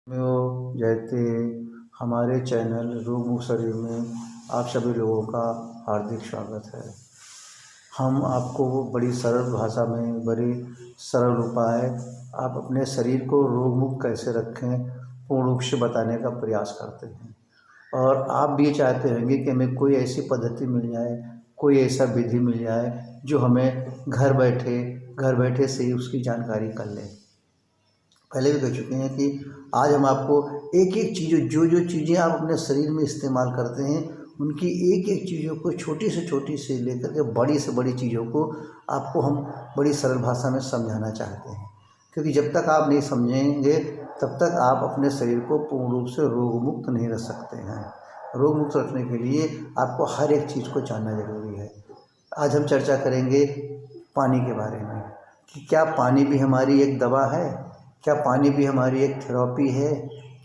जयते हमारे चैनल रोग मुक्त शरीर में आप सभी लोगों का हार्दिक स्वागत है। हम आपको बड़ी सरल भाषा में बड़ी सरल उपाय आप अपने शरीर को रोग मुक्त कैसे रखें पूर्ण रूप से बताने का प्रयास करते हैं। और आप भी चाहते होंगे कि हमें कोई ऐसी पद्धति मिल जाए, कोई ऐसा विधि मिल जाए जो हमें घर बैठे से ही उसकी जानकारी कर लें। पहले भी कह चुके हैं कि आज हम आपको एक एक चीज़ों जो चीज़ें आप अपने शरीर में इस्तेमाल करते हैं उनकी एक एक चीज़ों को छोटी से छोटी से लेकर के बड़ी से बड़ी चीज़ों को आपको हम बड़ी सरल भाषा में समझाना चाहते हैं। क्योंकि जब तक आप नहीं समझेंगे तब तक आप अपने शरीर को पूर्ण रूप से रोग मुक्त नहीं रख सकते हैं। रोग मुक्त रखने के लिए आपको हर एक चीज़ को जानना जरूरी है। आज हम चर्चा करेंगे पानी के बारे में कि क्या पानी भी हमारी एक दवा है, क्या पानी भी हमारी एक थेरेपी है,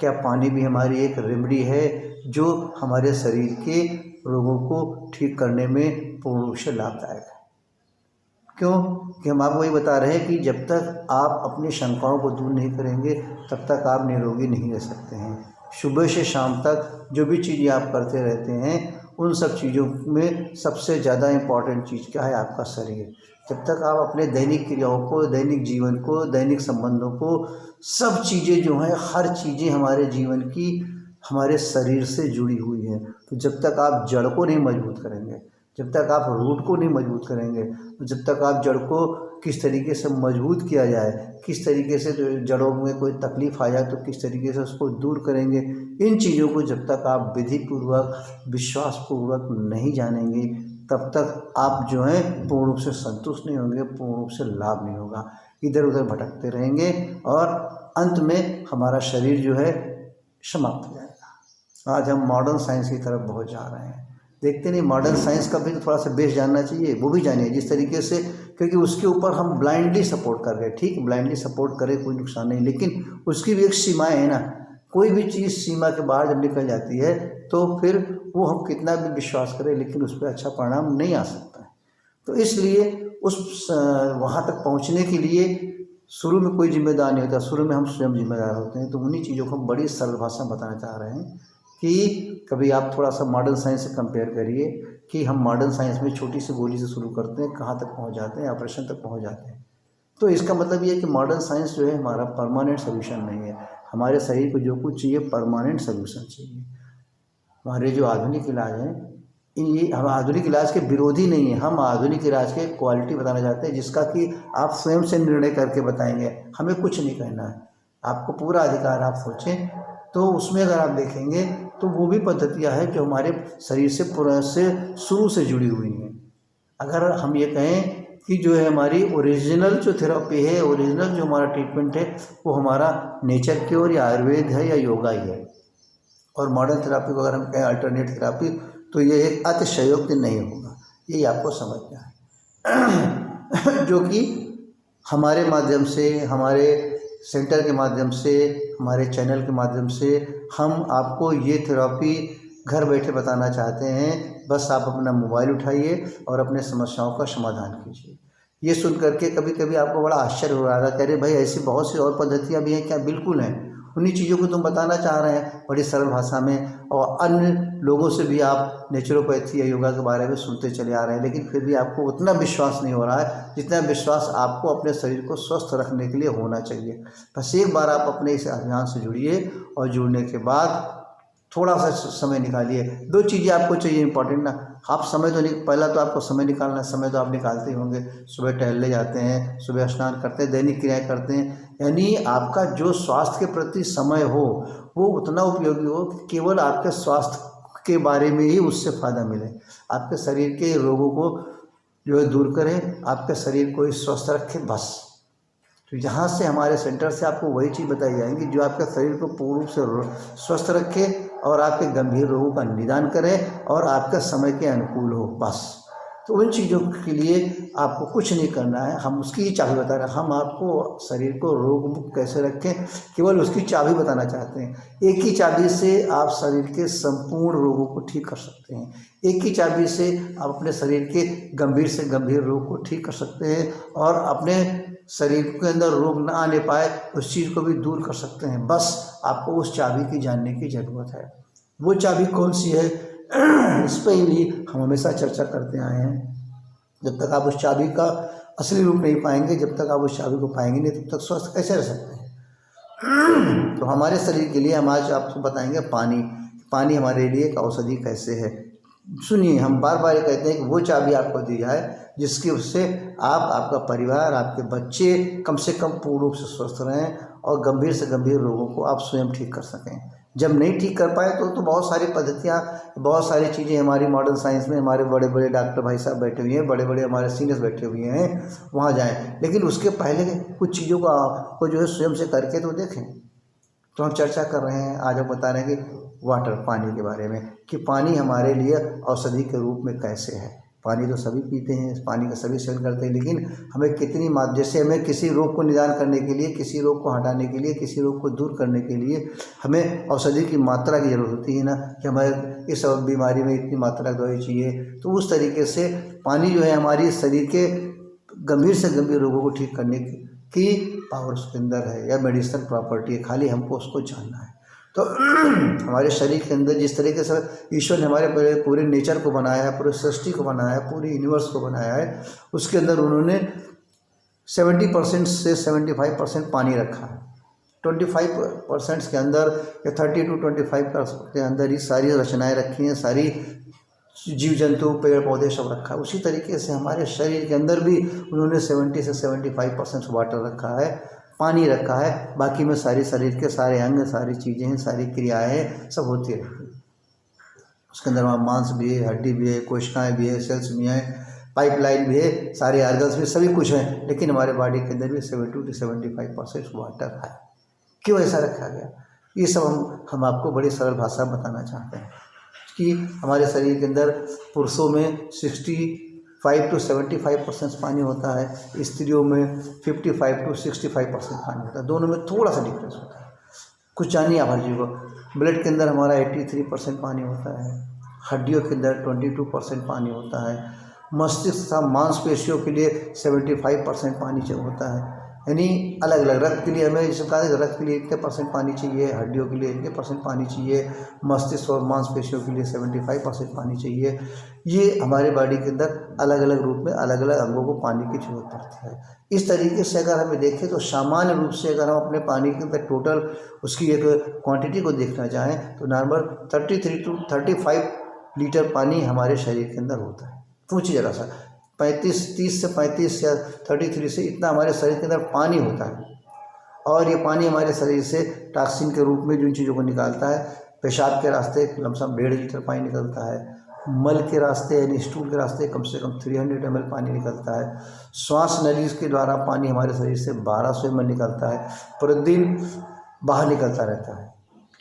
क्या पानी भी हमारी एक रेमेडी है जो हमारे शरीर के रोगों को ठीक करने में पूर्ण रूप से लाभदायक है। क्यों कि हम आपको ये बता रहे हैं कि जब तक आप अपनी शंकाओं को दूर नहीं करेंगे तब तक आप निरोगी नहीं रह सकते हैं। सुबह से शाम तक जो भी चीज़ें आप करते रहते हैं उन सब चीज़ों में सबसे ज़्यादा इम्पॉर्टेंट चीज़ क्या है? आपका शरीर। जब तक आप अपने दैनिक क्रियाओं को, दैनिक जीवन को, दैनिक संबंधों को, सब चीज़ें जो हैं, हर चीज़ें हमारे जीवन की हमारे शरीर से जुड़ी हुई हैं। तो जब तक आप जड़ को नहीं मजबूत करेंगे, जब तक आप रूट को नहीं मजबूत करेंगे, जब तक आप जड़ को किस तरीके से मजबूत किया जाए, किस तरीके से जड़ों में कोई तकलीफ़ आ जाए तो किस तरीके से उसको दूर करेंगे, इन चीज़ों को जब तक आप विधिपूर्वक विश्वासपूर्वक नहीं जानेंगे तब तक आप जो है पूर्ण रूप से संतुष्ट नहीं होंगे, पूर्ण रूप से लाभ नहीं होगा। इधर उधर भटकते रहेंगे और अंत में हमारा शरीर जो है समाप्त हो जाएगा। आज हम मॉडर्न साइंस की तरफ बहुत जा रहे हैं। देखते नहीं, मॉडर्न साइंस का भी थोड़ा सा बेस जानना चाहिए, वो भी जानिए जिस तरीके से, क्योंकि उसके ऊपर हम ब्लाइंडली सपोर्ट कर रहे हैं। ठीक, ब्लाइंडली सपोर्ट करें कोई नुकसान नहीं, लेकिन उसकी भी एक सीमाएँ है ना। कोई भी चीज़ सीमा के बाहर जब निकल जाती है तो फिर वो हम कितना भी विश्वास करें लेकिन उस पर अच्छा परिणाम नहीं आ सकता है। तो इसलिए उस वहाँ तक पहुँचने के लिए शुरू में कोई जिम्मेदार नहीं होता, शुरू में हम स्वयं जिम्मेदार होते हैं। तो उन्हीं चीज़ों को हम बड़ी सरल भाषा में बताना चाह रहे हैं कि कभी आप थोड़ा सा मॉडर्न साइंस से कंपेयर करिए कि हम मॉडर्न साइंस में छोटी सी गोली से शुरू करते हैं, कहाँ तक पहुँच जाते हैं, ऑपरेशन तक पहुँच जाते हैं। तो इसका मतलब ये है कि मॉडर्न साइंस जो है हमारा परमानेंट सोल्यूशन नहीं है। हमारे शरीर को जो कुछ चाहिए परमानेंट सोल्यूशन चाहिए। हमारे जो आधुनिक इलाज हैं ये हम आधुनिक इलाज के विरोधी नहीं है, हम आधुनिक इलाज के क्वालिटी बताना चाहते हैं जिसका कि आप स्वयं से निर्णय करके बताएंगे। हमें कुछ नहीं कहना है, आपको पूरा अधिकार, आप सोचें। तो उसमें अगर आप देखेंगे तो वो भी पद्धतियाँ हैं जो हमारे शरीर से पूरा से शुरू से जुड़ी हुई हैं। अगर हम ये कहें कि जो है हमारी ओरिजिनल जो थेरेपी है, ओरिजिनल जो हमारा ट्रीटमेंट है वो हमारा नेचर क्योर या आयुर्वेद है या योगा ही है। और मॉडर्न थेरेपी को अगर हम कहें अल्टरनेट थेरेपी तो ये एक अतिशयोक्ति नहीं होगा, यही आपको समझना है। जो कि हमारे माध्यम से, हमारे सेंटर के माध्यम से, हमारे चैनल के माध्यम से हम आपको ये थेरेपी घर बैठे बताना चाहते हैं। बस आप अपना मोबाइल उठाइए और अपने समस्याओं का समाधान कीजिए। ये सुन करके कभी कभी आपको बड़ा आश्चर्य हो रहा था, कह रहे भाई ऐसी बहुत सी और पद्धतियाँ भी हैं क्या? बिल्कुल हैं, उन्हीं चीज़ों को तुम बताना चाह रहे हैं बड़ी सरल भाषा में। और अन्य लोगों से भी आप नेचुरोपैथी या योगा के बारे में सुनते चले आ रहे हैं, लेकिन फिर भी आपको उतना विश्वास नहीं हो रहा है जितना विश्वास आपको अपने शरीर को स्वस्थ रखने के लिए होना चाहिए। बस एक बार आप अपने इस अभियान से जुड़िए और जुड़ने के बाद थोड़ा सा समय निकालिए। दो चीज़ें आपको चाहिए इंपॉर्टेंट ना, आप समय तो नहीं, पहला तो आपको समय निकालना, समय तो आप निकालते ही होंगे। सुबह टहलने जाते हैं, सुबह स्नान करते हैं, दैनिक क्रियाएं करते हैं, यानी आपका जो स्वास्थ्य के प्रति समय हो वो उतना उपयोगी हो कि केवल आपके स्वास्थ्य के बारे में ही उससे फ़ायदा मिले। आपके शरीर के रोगों को जो है दूर करें, आपके शरीर को स्वस्थ रखें, बस। तो यहाँ से हमारे सेंटर से आपको वही चीज़ बताई जाएंगी जो आपके शरीर को पूर्ण रूप से स्वस्थ रखे और आपके गंभीर रोगों का निदान करे और आपके समय के अनुकूल हो, बस। तो उन चीज़ों के लिए आपको कुछ नहीं करना है, हम उसकी ही चाबी बता रहे हैं। हम आपको शरीर को रोग मुक्त कैसे रखें, केवल उसकी चाबी बताना चाहते हैं। एक ही चाबी से आप शरीर के संपूर्ण रोगों को ठीक कर सकते हैं। एक ही चाबी से आप अपने शरीर के गंभीर से गंभीर रोग को ठीक कर सकते हैं और अपने शरीर के अंदर रोग ना आने पाए उस चीज़ को भी दूर कर सकते हैं। बस आपको उस चाबी की जानने की ज़रूरत है। वो चाबी कौन सी है, इस पर भी हम हमेशा चर्चा करते आए हैं। जब तक आप उस चाबी का असली रूप नहीं पाएंगे, जब तक आप उस चाबी को पाएंगे नहीं, तब तक स्वस्थ कैसे रह सकते हैं। तो हमारे शरीर के लिए हम आज आपको बताएंगे पानी हमारे लिए एक औषधि कैसे है। सुनिए, हम बार बार ये कहते हैं कि वो चाबी आपको दी जाए जिसकी उससे आप, आपका परिवार, आपके बच्चे कम से कम पूर्ण रूप से स्वस्थ रहें और गंभीर से गंभीर रोगों को आप स्वयं ठीक कर सकें। जब नहीं ठीक कर पाए तो बहुत सारी पद्धतियाँ, बहुत सारी चीज़ें हमारी मॉडर्न साइंस में, हमारे बड़े बड़े डॉक्टर भाई साहब बैठे हुए हैं, बड़े बड़े हमारे सीनियर्स बैठे हुए हैं, वहाँ जाएं। लेकिन उसके पहले कुछ चीज़ों को आपको जो है स्वयं से करके तो देखें। तो हम चर्चा कर रहे हैं, आज हम बता रहे हैं कि वाटर, पानी के बारे में, कि पानी हमारे लिए औषधि के रूप में कैसे है। पानी तो सभी पीते हैं, पानी का सभी सेवन करते हैं, लेकिन हमें कितनी मात्रा, जैसे हमें किसी रोग को निदान करने के लिए, किसी रोग को हटाने के लिए, किसी रोग को दूर करने के लिए हमें औषधि की मात्रा की ज़रूरत होती है ना, कि हमारे इस बीमारी में इतनी मात्रा दवाई चाहिए। तो उस तरीके से पानी जो है हमारी शरीर के गंभीर से गंभीर रोगों को ठीक करने की पावर उसके अंदर है, या मेडिसिनल प्रॉपर्टी है, खाली हमको उसको जानना है। तो हमारे शरीर के अंदर जिस तरीके से ईश्वर ने हमारे पूरे नेचर को बनाया है, पूरे सृष्टि को बनाया है, पूरे यूनिवर्स को बनाया है, उसके अंदर उन्होंने 70% से 75% पानी रखा है। 25% के अंदर, या 30 to 25% के अंदर ही सारी रचनाएं रखी हैं, सारी जीव जंतु, पेड़ पौधे सब रखा है। उसी तरीके से हमारे शरीर के अंदर भी उन्होंने 70 से 75% वाटर रखा है, पानी रखा है। बाकी में सारी शरीर के सारे अंग, सारी चीज़ें हैं, सारी क्रियाएं सब होती रहती हैं। उसके अंदर वहाँ मांस भी है, हड्डी भी है, कोशिकाएँ भी है, सेल्स भी हैं, पाइपलाइन भी है, सारे आर्गन्स भी, सभी कुछ है। लेकिन हमारे बॉडी के अंदर भी 70 to 75% वाटर है। क्यों ऐसा रखा गया, ये सब हम आपको बड़ी सरल भाषा में बताना चाहते हैं। कि हमारे शरीर के अंदर पुरुषों में 65 to 75% पानी होता है, स्त्रियों में 55 to 65% पानी होता है। दोनों में थोड़ा सा डिफरेंस होता है। कुछ जानिए आप हर चीज़ को। ब्लड के अंदर हमारा 83% पानी होता है, हड्डियों के अंदर 22% पानी होता है, मस्तिष्क तथा मांसपेशियों के लिए 75% पानी होता है। यानी अलग अलग, रक्त के लिए हमें जैसे कहा है, रक्त के लिए इतने % पानी चाहिए, हड्डियों के लिए इतने % पानी चाहिए, मस्तिष्क और मांसपेशियों के लिए 75% पानी चाहिए। ये हमारे बॉडी के अंदर अलग अलग रूप में अलग अलग अंगों को पानी की जरूरत पड़ती है। इस तरीके से अगर हमें देखें तो सामान्य रूप से अगर हम अपने पानी के अंदर टोटल उसकी एक क्वांटिटी को देखना चाहें तो नॉर्मल 33 to 35 लीटर पानी हमारे शरीर के अंदर होता है। पूछिए जरा सा, 30 से 35 या 33 से इतना हमारे शरीर के अंदर पानी होता है। और ये पानी हमारे शरीर से टॉक्सिन के रूप में जिन चीज़ों को निकालता है, पेशाब के रास्ते लमसम 1.5 लीटर पानी निकलता है, मल के रास्ते यानी स्टूल के रास्ते कम से कम 300 ml पानी निकलता है, श्वास नली के द्वारा पानी हमारे शरीर से 1200 ml निकलता है, प्रतिदिन बाहर निकलता रहता है।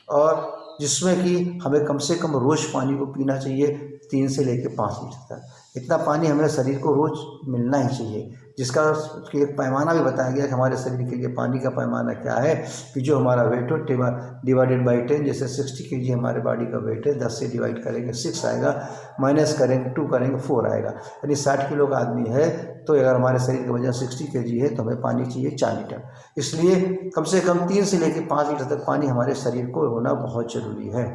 और जिसमें कि हमें कम से कम रोज़ पानी को पीना चाहिए 3 से लेकर 5 लीटर तक। इतना पानी हमें शरीर को रोज़ मिलना ही चाहिए, जिसका एक पैमाना भी बताया गया कि हमारे शरीर के लिए पानी का पैमाना क्या है, कि जो हमारा वेट हो डिवाइडेड बाई 10, जैसे 60 kg हमारे बॉडी का वेट है, 10 से डिवाइड करेंगे 6 आएगा, माइनस करेंगे 2 करेंगे 4 आएगा। यानी 60 किलो का आदमी है तो अगर हमारे शरीर का वजन 60 kg है तो हमें पानी चाहिए 4 लीटर। इसलिए कम से कम 3 से लेकर 5 लीटर तक पानी हमारे शरीर को होना बहुत ज़रूरी है।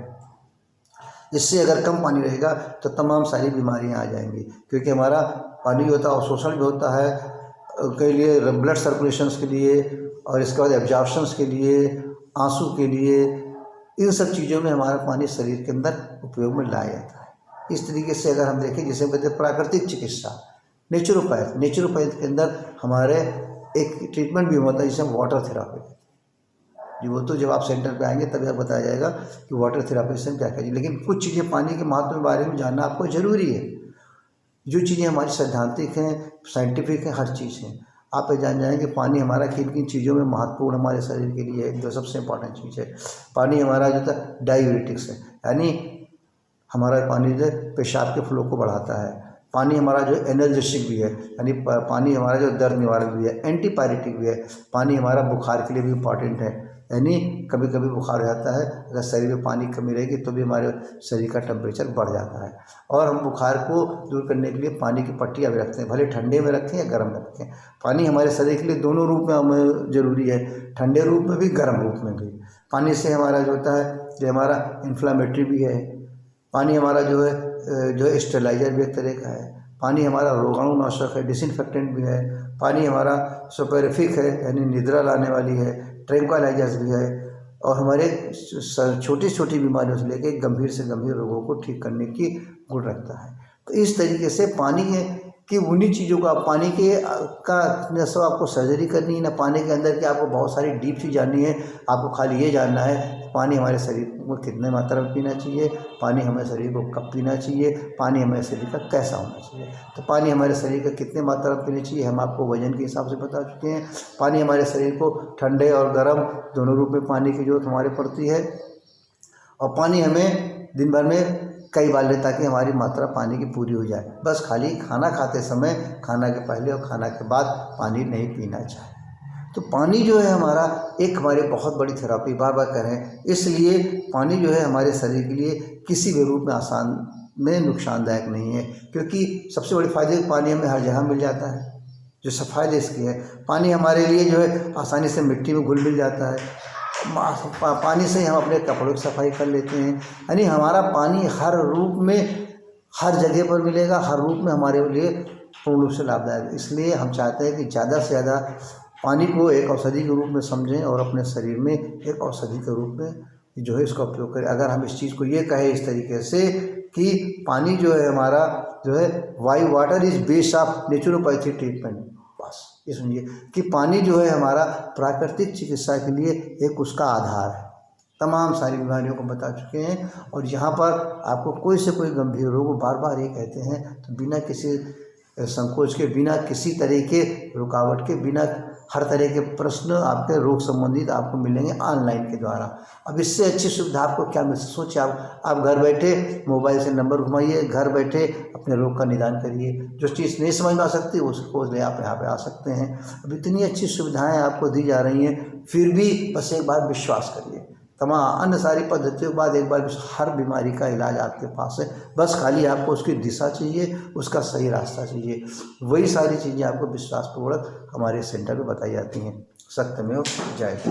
इससे अगर कम पानी रहेगा तो तमाम सारी बीमारियां आ जाएंगी, क्योंकि हमारा पानी होता है अवशोषण भी होता है के लिए, ब्लड सर्कुलेशंस के लिए, और इसके बाद एब्जॉर्प्शंस के लिए, आंसू के लिए, इन सब चीज़ों में हमारा पानी शरीर के अंदर उपयोग में लाया जाता है। इस तरीके से अगर हम देखें, जिसे कहते हैं प्राकृतिक चिकित्सा, नेचुरोपैथ के अंदर हमारे एक ट्रीटमेंट भी होता है जिसे वाटर थेरापी। जी, वो तो जब आप सेंटर पे आएंगे तभी आपको बताया जाएगा कि वाटर थेरापी से क्या करिए। लेकिन कुछ चीज़ें पानी के महत्व के बारे में जानना आपको ज़रूरी है। जो चीज़ें हमारी सैद्धांतिक हैं, साइंटिफिक हैं, हर चीज़ हैं, आप ये जान जाएंगे पानी हमारा किन किन चीज़ों में महत्वपूर्ण हमारे शरीर के लिए है। जो सबसे इम्पोर्टेंट चीज़ है, पानी हमारा जो था डायूरेटिक्स है, यानी हमारा पानी जो पेशाब के फ्लो को बढ़ाता है, पानी हमारा जो एनर्जेटिक भी है, यानी पानी हमारा जो दर्द निवारक भी है, एंटीपायरेटिक भी है। पानी हमारा बुखार के लिए भी इम्पॉर्टेंट है, यानी कभी कभी बुखार हो जाता है, अगर शरीर में पानी की कमी रहेगी तो भी हमारे शरीर का टेम्परेचर बढ़ जाता है। और हम बुखार को दूर करने के लिए पानी की पट्टियाँ भी रखते हैं, भले ठंडे में रखें या गर्म में रखें। पानी हमारे शरीर के लिए दोनों रूप में हमें ज़रूरी है, ठंडे रूप में भी, गर्म रूप में भी। पानी से हमारा जो होता है, जो हमारा इन्फ्लामेटरी भी है। पानी हमारा जो है स्टेलाइजर भी एक तरह का है। पानी हमारा रोगाणुनाशक है, डिसइंफेक्टेंट भी है। पानी हमारा सोपेरिफिक है, यानी निद्रा लाने वाली है, ट्रैंक्विलाइजर्स भी है, और हमारे छोटी छोटी बीमारियों से लेकर गंभीर से गंभीर रोगों को ठीक करने की गुण रखता है। तो इस तरीके से पानी की उन्हीं चीज़ों का, पानी के का न सब आपको सर्जरी करनी है, ना पानी के अंदर की आपको बहुत सारी डीप चीज़ जाननी है। आपको खाली ये जानना है पानी हमारे शरीर को कितने मात्रा में पीना चाहिए, पानी हमारे शरीर को कब पीना चाहिए, पानी हमारे शरीर का कैसा होना चाहिए। तो पानी हमारे शरीर का कितने मात्रा में पीना चाहिए हम आपको वजन के हिसाब से बता चुके हैं। पानी हमारे शरीर को ठंडे और गर्म दोनों रूप में पानी की जरूरत हमारे पड़ती है, और पानी हमें दिन भर में कई बार लें ताकि हमारी मात्रा पानी की पूरी हो जाए। बस खाली खाना खाते समय, खाना के पहले और खाना के बाद पानी नहीं पीना चाहिए। तो पानी जो है हमारा एक हमारी बहुत बड़ी थेरेपी, बार बार करें, इसलिए पानी जो है हमारे शरीर के लिए किसी भी रूप में आसान में नुकसानदायक नहीं है, क्योंकि सबसे बड़ी फ़ायदे पानी हमें हर जगह मिल जाता है। जो सब फायदे इसके हैं, पानी हमारे लिए जो है आसानी से मिट्टी में घुल मिल जाता है। पानी से हम अपने कपड़ों की सफाई कर लेते हैं, यानी हमारा पानी हर रूप में, हर जगह पर मिलेगा, हर रूप में हमारे लिए पूर्ण रूप से लाभदायक। इसलिए हम चाहते हैं कि ज़्यादा से ज़्यादा पानी को एक औषधि के रूप में समझें और अपने शरीर में एक औषधि के रूप में जो है इसका उपयोग करें। अगर हम इस चीज़ को ये कहें इस तरीके से कि पानी जो है हमारा जो है water is base of naturopathy treatment, बस ये समझिए कि पानी जो है हमारा प्राकृतिक चिकित्सा के लिए एक उसका आधार है। तमाम सारी बीमारियों को बता चुके हैं, और यहाँ पर आपको कोई से कोई गंभीर रोग, बार बार ये कहते हैं, तो बिना किसी संकोच के, बिना किसी तरह के रुकावट के, बिना हर तरह के प्रश्न आपके रोग संबंधित आपको मिलेंगे ऑनलाइन के द्वारा। अब इससे अच्छी सुविधा आपको क्या मिल सकती, सोचिए आप घर बैठे मोबाइल से नंबर घुमाइए, घर बैठे अपने रोग का निदान करिए। जो चीज़ नहीं समझ में आ सकती उसको ले आप यहाँ पे आ सकते हैं। अब इतनी अच्छी सुविधाएं आपको दी जा रही हैं, फिर भी बस एक बार विश्वास करिए। तमाम अन्य सारी पद्धतियों के बाद एक बार हर बीमारी का इलाज आपके पास है, बस खाली आपको उसकी दिशा चाहिए, उसका सही रास्ता चाहिए। वही सारी चीज़ें आपको विश्वासपूर्वक हमारे सेंटर में बताई जाती हैं। सत्यमेव जयते।